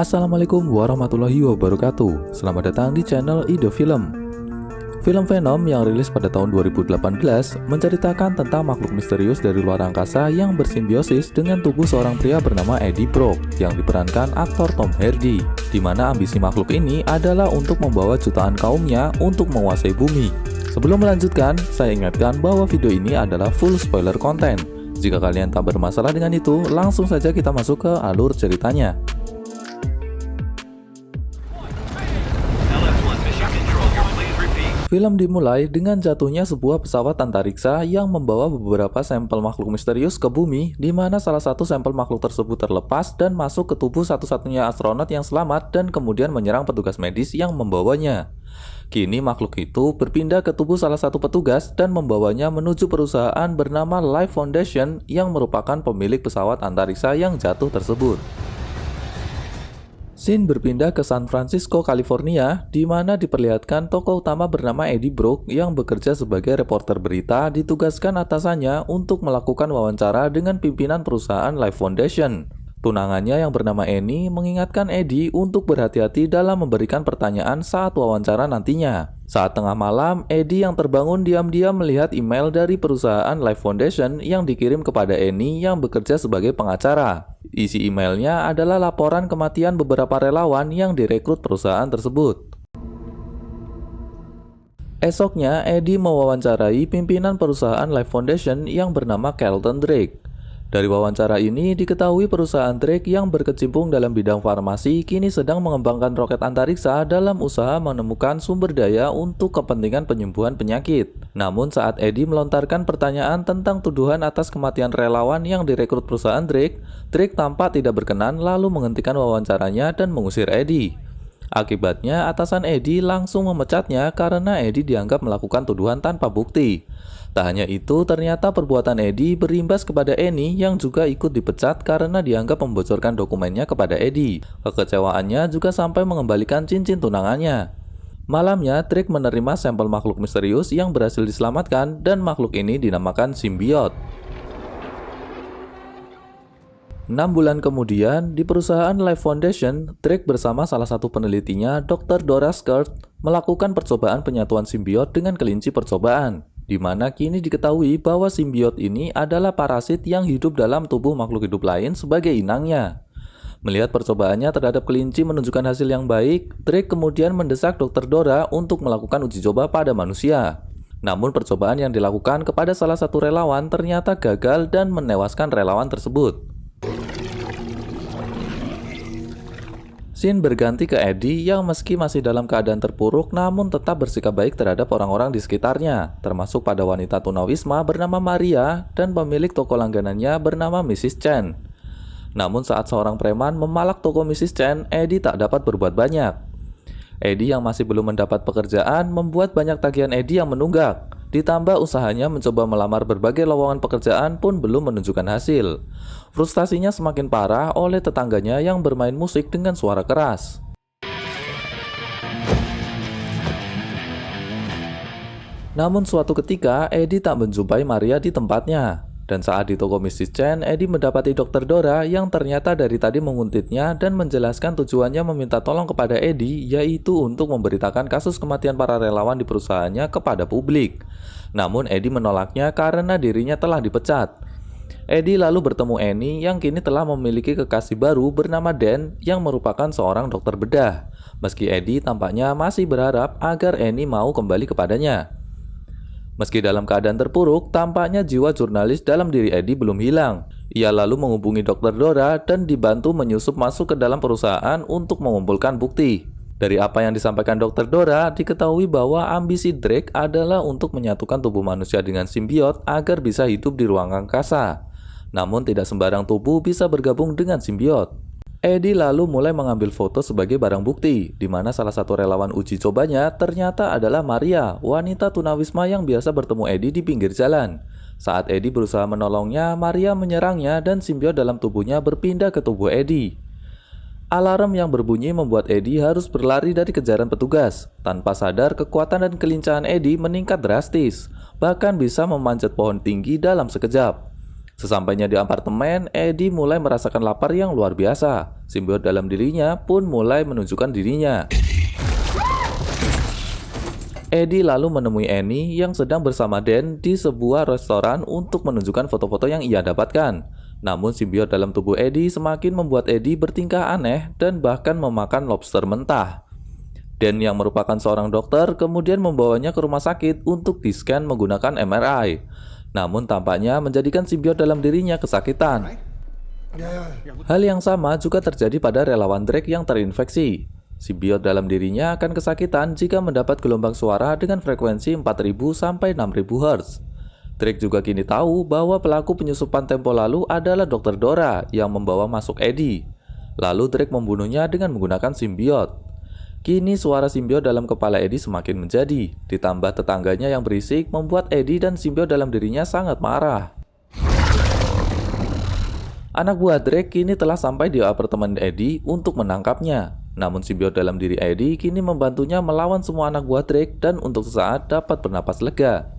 Assalamualaikum warahmatullahi wabarakatuh. Selamat datang di channel Ido Film. Film Venom yang rilis pada tahun 2018 menceritakan tentang makhluk misterius dari luar angkasa yang bersimbiosis dengan tubuh seorang pria bernama Eddie Brock yang diperankan aktor Tom Hardy, di mana ambisi makhluk ini adalah untuk membawa jutaan kaumnya untuk menguasai bumi. Sebelum melanjutkan, saya ingatkan bahwa video ini adalah full spoiler content. Jika kalian tak bermasalah dengan itu, langsung saja kita masuk ke alur ceritanya. Film dimulai dengan jatuhnya sebuah pesawat antariksa yang membawa beberapa sampel makhluk misterius ke bumi, di mana salah satu sampel makhluk tersebut terlepas dan masuk ke tubuh satu-satunya astronot yang selamat dan kemudian menyerang petugas medis yang membawanya. Kini makhluk itu berpindah ke tubuh salah satu petugas dan membawanya menuju perusahaan bernama Life Foundation yang merupakan pemilik pesawat antariksa yang jatuh tersebut. Scene berpindah ke San Francisco, California, di mana diperlihatkan tokoh utama bernama Eddie Brock yang bekerja sebagai reporter berita ditugaskan atasannya untuk melakukan wawancara dengan pimpinan perusahaan Life Foundation. Tunangannya yang bernama Annie mengingatkan Eddie untuk berhati-hati dalam memberikan pertanyaan saat wawancara nantinya. Saat tengah malam, Eddie yang terbangun diam-diam melihat email dari perusahaan Life Foundation yang dikirim kepada Annie yang bekerja sebagai pengacara. Isi emailnya adalah laporan kematian beberapa relawan yang direkrut perusahaan tersebut. Esoknya, Eddie mewawancarai pimpinan perusahaan Life Foundation yang bernama Carlton Drake. Dari wawancara ini diketahui perusahaan Drake yang berkecimpung dalam bidang farmasi kini sedang mengembangkan roket antariksa dalam usaha menemukan sumber daya untuk kepentingan penyembuhan penyakit. Namun saat Eddie melontarkan pertanyaan tentang tuduhan atas kematian relawan yang direkrut perusahaan Drake, Drake tampak tidak berkenan lalu menghentikan wawancaranya dan mengusir Eddie. Akibatnya atasan Eddie langsung memecatnya karena Eddie dianggap melakukan tuduhan tanpa bukti. Tak hanya itu, ternyata perbuatan Eddie berimbas kepada Annie yang juga ikut dipecat karena dianggap membocorkan dokumennya kepada Eddie. Kekecewaannya juga sampai mengembalikan cincin tunangannya. Malamnya, Drake menerima sampel makhluk misterius yang berhasil diselamatkan dan makhluk ini dinamakan simbiot. 6 bulan kemudian, di perusahaan Life Foundation, Drake bersama salah satu penelitinya, Dr. Dora Skurt, melakukan percobaan penyatuan simbiot dengan kelinci percobaan, di mana kini diketahui bahwa simbiot ini adalah parasit yang hidup dalam tubuh makhluk hidup lain sebagai inangnya. Melihat percobaannya terhadap kelinci menunjukkan hasil yang baik, Drake kemudian mendesak Dr. Dora untuk melakukan uji coba pada manusia. Namun percobaan yang dilakukan kepada salah satu relawan ternyata gagal dan menewaskan relawan tersebut. Scene berganti ke Eddie yang meski masih dalam keadaan terpuruk namun tetap bersikap baik terhadap orang-orang di sekitarnya, termasuk pada wanita tunawisma bernama Maria dan pemilik toko langganannya bernama Mrs. Chen. Namun saat seorang preman memalak toko Mrs. Chen, Eddie tak dapat berbuat banyak. Eddie yang masih belum mendapat pekerjaan membuat banyak tagihan Eddie yang menunggak. Ditambah usahanya mencoba melamar berbagai lowongan pekerjaan pun belum menunjukkan hasil. Frustasinya semakin parah oleh tetangganya yang bermain musik dengan suara keras. Namun suatu ketika, Eddie tak menjumpai Maria di tempatnya. Dan saat di toko Mrs. Chen, Eddie mendapati Dr. Dora yang ternyata dari tadi menguntitnya dan menjelaskan tujuannya meminta tolong kepada Eddie, yaitu untuk memberitakan kasus kematian para relawan di perusahaannya kepada publik. Namun Eddie menolaknya karena dirinya telah dipecat. Eddie lalu bertemu Annie yang kini telah memiliki kekasih baru bernama Dan yang merupakan seorang dokter bedah. Meski Eddie tampaknya masih berharap agar Annie mau kembali kepadanya. Meski dalam keadaan terpuruk, tampaknya jiwa jurnalis dalam diri Eddie belum hilang. Ia lalu menghubungi Dr. Dora dan dibantu menyusup masuk ke dalam perusahaan untuk mengumpulkan bukti. Dari apa yang disampaikan Dr. Dora, diketahui bahwa ambisi Drake adalah untuk menyatukan tubuh manusia dengan simbiot agar bisa hidup di ruang angkasa. Namun tidak sembarang tubuh bisa bergabung dengan simbiot. Eddie lalu mulai mengambil foto sebagai barang bukti, di mana salah satu relawan uji cobanya ternyata adalah Maria, wanita tunawisma yang biasa bertemu Eddie di pinggir jalan. Saat Eddie berusaha menolongnya, Maria menyerangnya dan simbiot dalam tubuhnya berpindah ke tubuh Eddie. Alarm yang berbunyi membuat Eddie harus berlari dari kejaran petugas. Tanpa sadar, kekuatan dan kelincahan Eddie meningkat drastis, bahkan bisa memanjat pohon tinggi dalam sekejap. Sesampainya di apartemen, Eddie mulai merasakan lapar yang luar biasa. Simbiot dalam dirinya pun mulai menunjukkan dirinya. Eddie lalu menemui Annie yang sedang bersama Dan di sebuah restoran untuk menunjukkan foto-foto yang ia dapatkan. Namun simbiot dalam tubuh Eddie semakin membuat Eddie bertingkah aneh dan bahkan memakan lobster mentah. Dan yang merupakan seorang dokter kemudian membawanya ke rumah sakit untuk di-scan menggunakan MRI. Namun tampaknya menjadikan simbiot dalam dirinya kesakitan. Hal yang sama juga terjadi pada relawan Drake yang terinfeksi. Simbiot dalam dirinya akan kesakitan jika mendapat gelombang suara dengan frekuensi 4000 sampai 6000 Hz. Drake juga kini tahu bahwa pelaku penyusupan tempo lalu adalah Dr. Dora yang membawa masuk Eddie. Lalu Drake membunuhnya dengan menggunakan simbiot. Kini suara simbiot dalam kepala Eddie semakin menjadi, ditambah tetangganya yang berisik membuat Eddie dan simbiot dalam dirinya sangat marah. Anak buah Drake kini telah sampai di apartemen Eddie untuk menangkapnya. Namun simbiot dalam diri Eddie kini membantunya melawan semua anak buah Drake dan untuk sesaat dapat bernapas lega.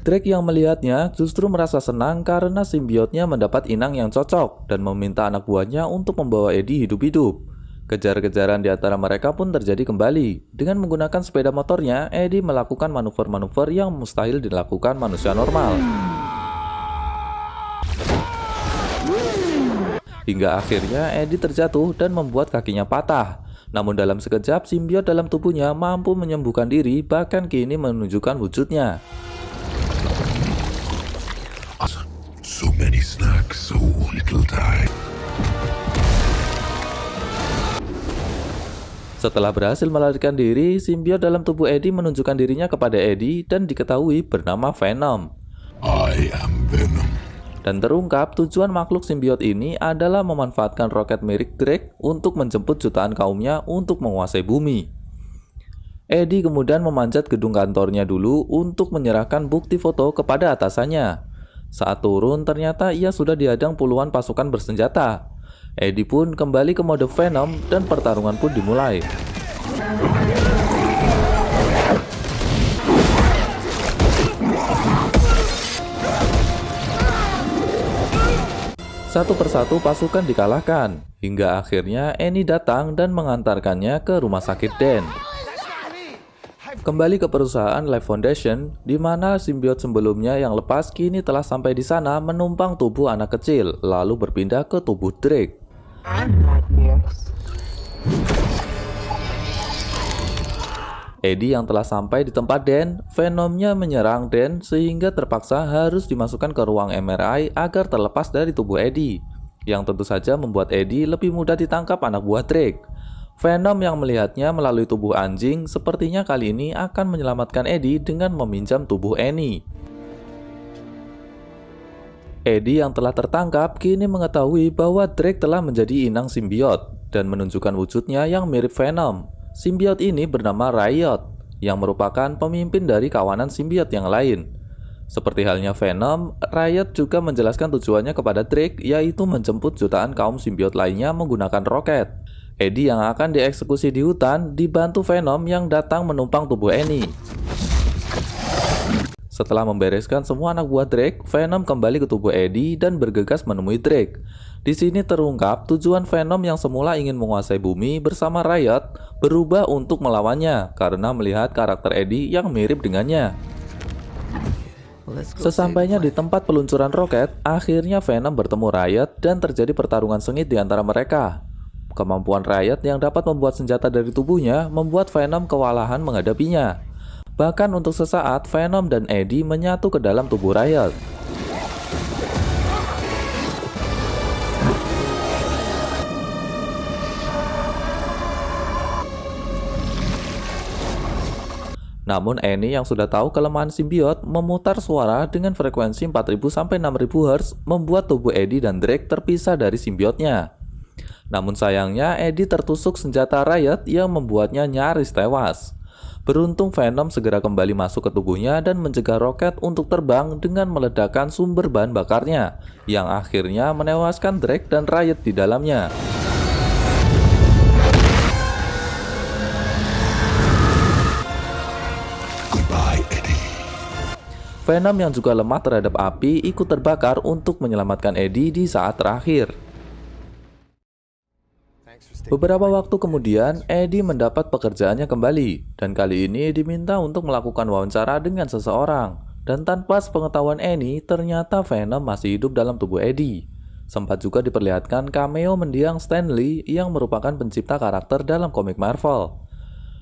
Drake yang melihatnya justru merasa senang karena simbiotnya mendapat inang yang cocok dan meminta anak buahnya untuk membawa Eddie hidup-hidup. Kejar-kejaran di antara mereka pun terjadi kembali. Dengan menggunakan sepeda motornya, Eddie melakukan manuver-manuver yang mustahil dilakukan manusia normal. Hingga akhirnya Eddie terjatuh dan membuat kakinya patah. Namun dalam sekejap simbiot dalam tubuhnya mampu menyembuhkan diri, bahkan kini menunjukkan wujudnya. So many snacks, so little time. Setelah berhasil melarikan diri, simbiot dalam tubuh Eddie menunjukkan dirinya kepada Eddie dan diketahui bernama Venom. I am Venom. Dan terungkap tujuan makhluk simbiot ini adalah memanfaatkan roket milik Drake untuk menjemput jutaan kaumnya untuk menguasai bumi. Eddie kemudian memanjat gedung kantornya dulu untuk menyerahkan bukti foto kepada atasannya. Saat turun ternyata ia sudah dihadang puluhan pasukan bersenjata. Eddie pun kembali ke mode Venom dan pertarungan pun dimulai. Satu persatu pasukan dikalahkan, hingga akhirnya Annie datang dan mengantarkannya ke rumah sakit Dan. Kembali ke perusahaan Life Foundation, di mana simbiot sebelumnya yang lepas kini telah sampai di sana menumpang tubuh anak kecil, lalu berpindah ke tubuh Drake. Eddie yang telah sampai di tempat Dan, Venomnya menyerang Dan sehingga terpaksa harus dimasukkan ke ruang MRI agar terlepas dari tubuh Eddie, yang tentu saja membuat Eddie lebih mudah ditangkap anak buah Drake. Venom yang melihatnya melalui tubuh anjing sepertinya kali ini akan menyelamatkan Eddie dengan meminjam tubuh Annie. Eddie yang telah tertangkap kini mengetahui bahwa Drake telah menjadi inang simbiot dan menunjukkan wujudnya yang mirip Venom. Simbiot ini bernama Riot, yang merupakan pemimpin dari kawanan simbiot yang lain. Seperti halnya Venom, Riot juga menjelaskan tujuannya kepada Drake, yaitu menjemput jutaan kaum simbiot lainnya menggunakan roket. Eddie yang akan dieksekusi di hutan dibantu Venom yang datang menumpang tubuh Annie. Setelah membereskan semua anak buah Drake, Venom kembali ke tubuh Eddie dan bergegas menemui Drake. Di sini terungkap tujuan Venom yang semula ingin menguasai bumi bersama Riot berubah untuk melawannya karena melihat karakter Eddie yang mirip dengannya. Sesampainya di tempat peluncuran roket, akhirnya Venom bertemu Riot dan terjadi pertarungan sengit di antara mereka. Kemampuan Riot yang dapat membuat senjata dari tubuhnya membuat Venom kewalahan menghadapinya. Bahkan untuk sesaat, Venom dan Eddie menyatu ke dalam tubuh Riot. Namun Annie yang sudah tahu kelemahan simbiot memutar suara dengan frekuensi 4000 sampai 6000 Hz membuat tubuh Eddie dan Drake terpisah dari simbiotnya. Namun sayangnya Eddie tertusuk senjata Riot yang membuatnya nyaris tewas. Beruntung Venom segera kembali masuk ke tubuhnya dan mencegah roket untuk terbang dengan meledakkan sumber bahan bakarnya, yang akhirnya menewaskan Drake dan Riot di dalamnya. Venom yang juga lemah terhadap api ikut terbakar untuk menyelamatkan Eddie di saat terakhir. Beberapa waktu kemudian, Eddie mendapat pekerjaannya kembali, dan kali ini diminta untuk melakukan wawancara dengan seseorang. Dan tanpa sepengetahuan Annie, ternyata Venom masih hidup dalam tubuh Eddie. Sempat juga diperlihatkan cameo mendiang Stan Lee yang merupakan pencipta karakter dalam komik Marvel.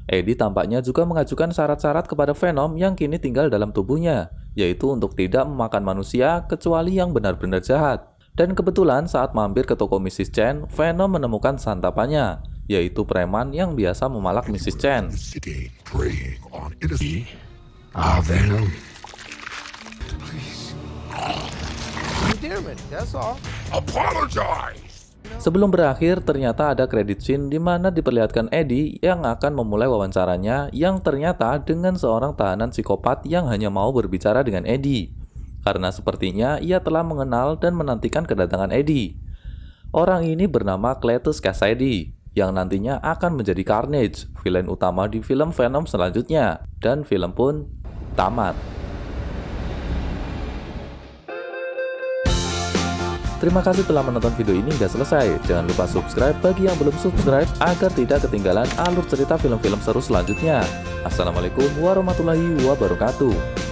Eddie tampaknya juga mengajukan syarat-syarat kepada Venom yang kini tinggal dalam tubuhnya, yaitu untuk tidak memakan manusia kecuali yang benar-benar jahat. Dan kebetulan saat mampir ke toko Mrs. Chen, Venom menemukan santapannya, yaitu preman yang biasa memalak Mrs. Chen. Sitting, preying on innocent. Venom. Please. That's all. Apologize. Sebelum berakhir, ternyata ada kredit scene di mana diperlihatkan Eddie yang akan memulai wawancaranya yang ternyata dengan seorang tahanan psikopat yang hanya mau berbicara dengan Eddie. Karena sepertinya ia telah mengenal dan menantikan kedatangan Eddie. Orang ini bernama Cletus Kasady yang nantinya akan menjadi Carnage, villain utama di film Venom selanjutnya. Dan film pun tamat. Terima kasih telah menonton video ini hingga selesai. Jangan lupa subscribe bagi yang belum subscribe agar tidak ketinggalan alur cerita film-film seru selanjutnya. Assalamualaikum warahmatullahi wabarakatuh.